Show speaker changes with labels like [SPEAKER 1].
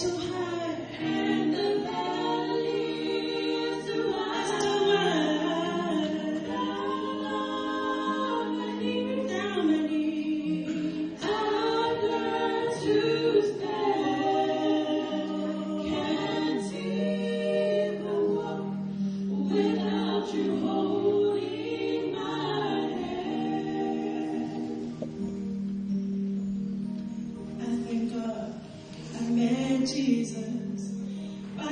[SPEAKER 1] too high, and the valley is too wide. Down my knees, I've learned to stand. Can't even walk without you holding my hand. I thank God I met Jesus by